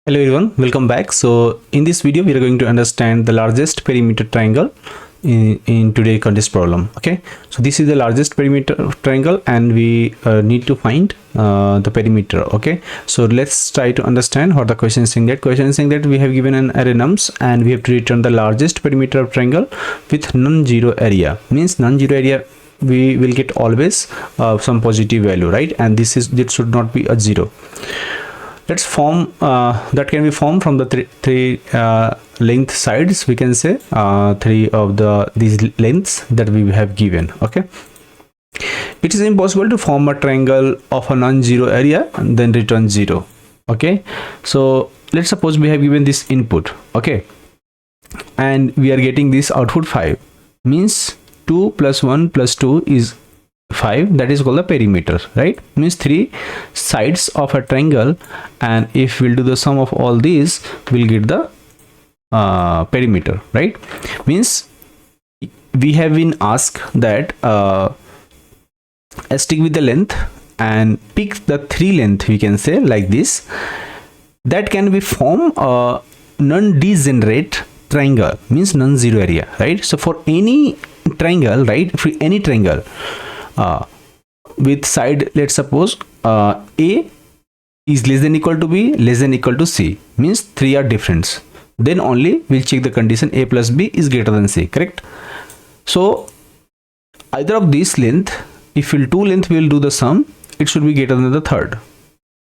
Hello everyone, welcome back. So in this video we are going to understand the largest perimeter triangle in today's contest problem. Okay, so this is the largest perimeter triangle and we need to find the perimeter. Okay, so let's try to understand what the question is saying. That question is saying that we have given an array nums and we have to return the largest perimeter of triangle with non-zero area. Means non-zero area we will get always some positive value, right? And this should not be a zero. Let's form that can be formed from the three length sides. We can say three of these lengths that we have given. Okay, it is impossible to form a triangle of a non-zero area and then return 0. Okay, so let's suppose we have given this input. Okay, and we are getting this output 5, means 2 plus 1 plus 2 is 5. That is called the perimeter, right? Means three sides of a triangle, and if we'll do the sum of all these, we'll get the perimeter, right? Means we have been asked that stick with the length and pick the three length, we can say like this, that can be form a non-degenerate triangle, means non-zero area, right? So for any triangle, right, for any triangle with side, let's suppose A is less than equal to B, less than equal to C, means three are different, then only we'll check the condition A plus B is greater than C, correct? So either of these length, if we'll two length we'll do the sum, it should be greater than the third,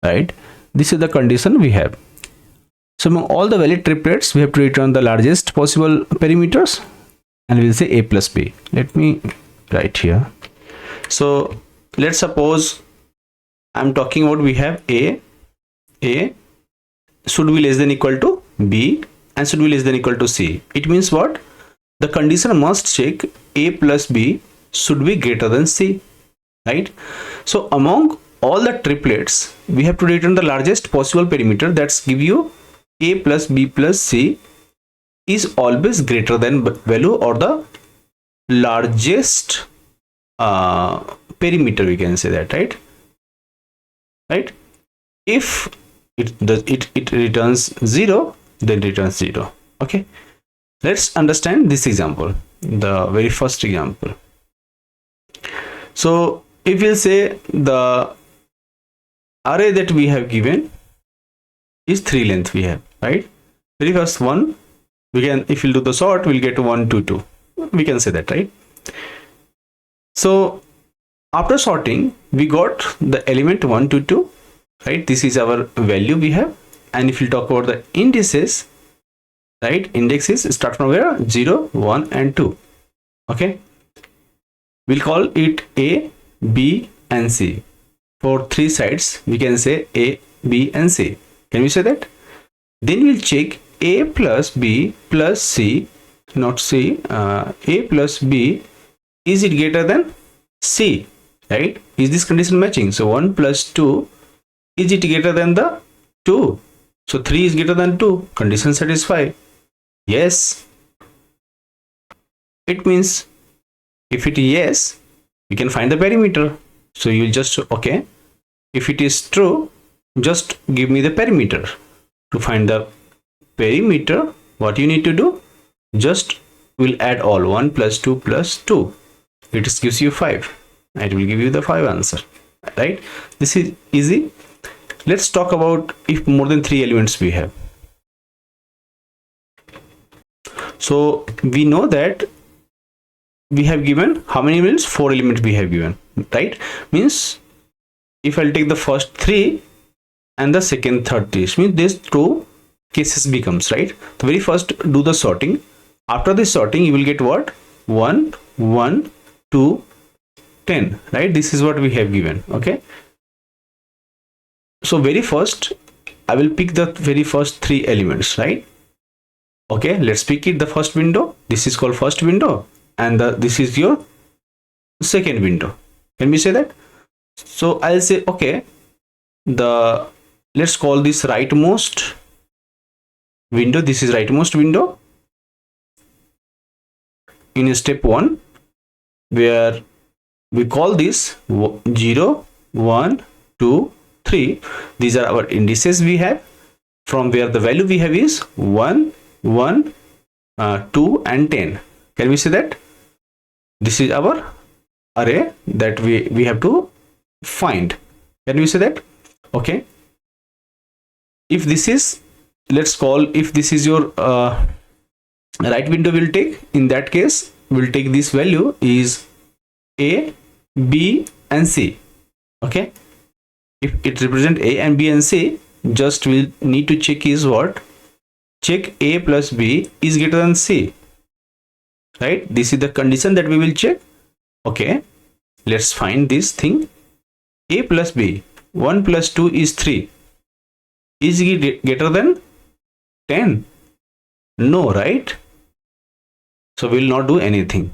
right? This is the condition we have. So among all the valid triplets we have to return the largest possible perimeters, and we'll say A plus B. Let me write here. So let's suppose I'm talking about we have A should be less than equal to B and should be less than equal to C. It means what? The condition must check A plus B should be greater than C, right? So among all the triplets we have to return the largest possible perimeter. That's give you A plus B plus C is always greater than value or the largest perimeter, we can say that, right? If it returns 0, then returns 0. Okay, let's understand this example, the very first example. So if we'll say the array that we have given is three length we have, right? Very first one, we can, if we'll do the sort, we'll get 1 2 2, we can say that, right? So after sorting we got the element 1 to 2, right? This is our value we have. And if you talk about the indices, right, indexes start from where? 0 1 and 2. Okay, we'll call it A, B and C. For three sides we can say A, B and C. Can we say that? Then we'll check A plus B plus C, not C, A plus B, is it greater than C, right? Is this condition matching? So 1 plus 2, is it greater than the 2? So 3 is greater than 2, condition satisfied. Yes, it means if it is yes, we can find the perimeter. So you just, okay, if it is true, just give me the perimeter. To find the perimeter, what you need to do, just will add all 1 plus 2 plus 2, it gives you 5. It will give you the 5 answer, right? This is easy. Let's talk about if more than 3 elements we have. So we know that we have given how many elements? 4 elements we have given, right? Means if I'll take the first 3 and the second 30, means these two cases becomes, right? The very first do the sorting. After the sorting you will get what? 1 1 2 10, right? This is what we have given. Okay, so very first I will pick the very first 3 elements, right? Okay, let's pick it, the first window. This is called first window, and this is your second window. Can we say that? So I'll say, okay, let's call this rightmost window. This is rightmost window in step 1, where we call this 0 1 2 3. These are our indices we have. from where the value we have is 1, 1, 2 and 10. Can we see that? This is our array that we have to find. Can we see that? Okay. If this is, let's call, if this is your right window, will take, in that case we'll take this value is A, B and C. Okay, if it represent A and B and C, just we'll need to check is what? Check A plus B is greater than C, right? This is the condition that we will check. Okay, let's find this thing. A plus B, 1 plus 2 is 3. Is it greater than 10? No, right? So we'll not do anything.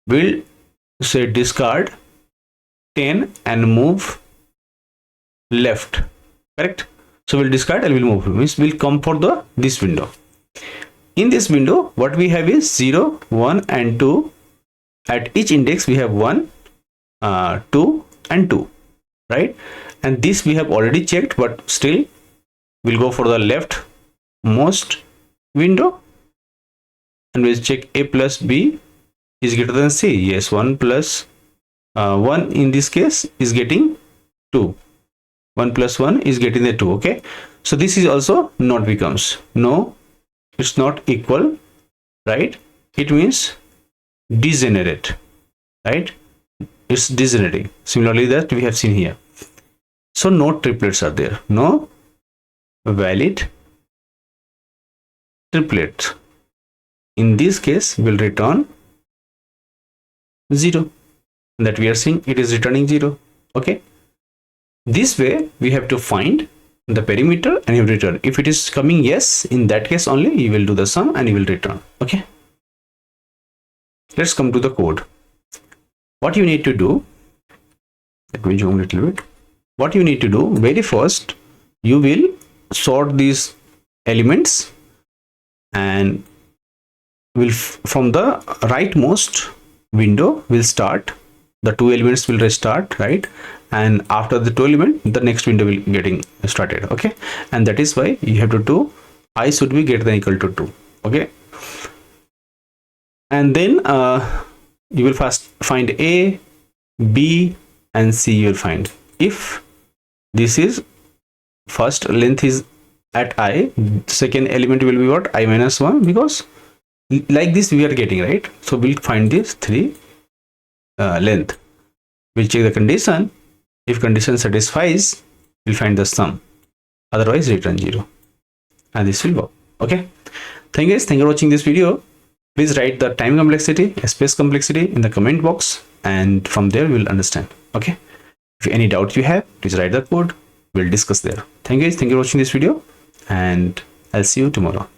We'll say discard 10 and move left. Correct? So we'll discard and we'll move. Means we'll come for this window. In this window, what we have is 0, 1 and 2. At each index we have 1, 2 and 2, right? And this we have already checked, but still we'll go for the left most window and we'll check A plus B is greater than C. Yes, 1 plus 1 in this case is getting 2. 1 plus 1 is getting the 2. Okay, so this is also not becomes, no, it's not equal, right? It means degenerate, right? It's degenerating. Similarly that we have seen here. So no triplets are there, no valid triplets. In this case we'll return 0, that we are seeing it is returning 0. Okay, this way we have to find the perimeter and you return. If it is coming yes, in that case only you will do the sum and you will return. Okay, let's come to the code. What you need to do, let me zoom a little bit. What you need to do, very first you will sort these elements and will from the rightmost window will start, the 2 elements will restart, right? And after the 2 element, the next window will getting started. Okay, and that is why you have to do I should be greater than equal to 2. Okay, and then you will first find A, B and C. You will find if this is first length is at I, second element will be what? I minus 1, because like this we are getting, right? So we'll find this 3 length. We'll check the condition. If condition satisfies, we'll find the sum. Otherwise return 0. And this will work. Okay. Thank you guys. Thank you for watching this video. Please write the time complexity, space complexity in the comment box, and from there we'll understand. Okay. If any doubt you have, please write the code. We'll discuss there. Thank you guys. Thank you for watching this video, and I'll see you tomorrow.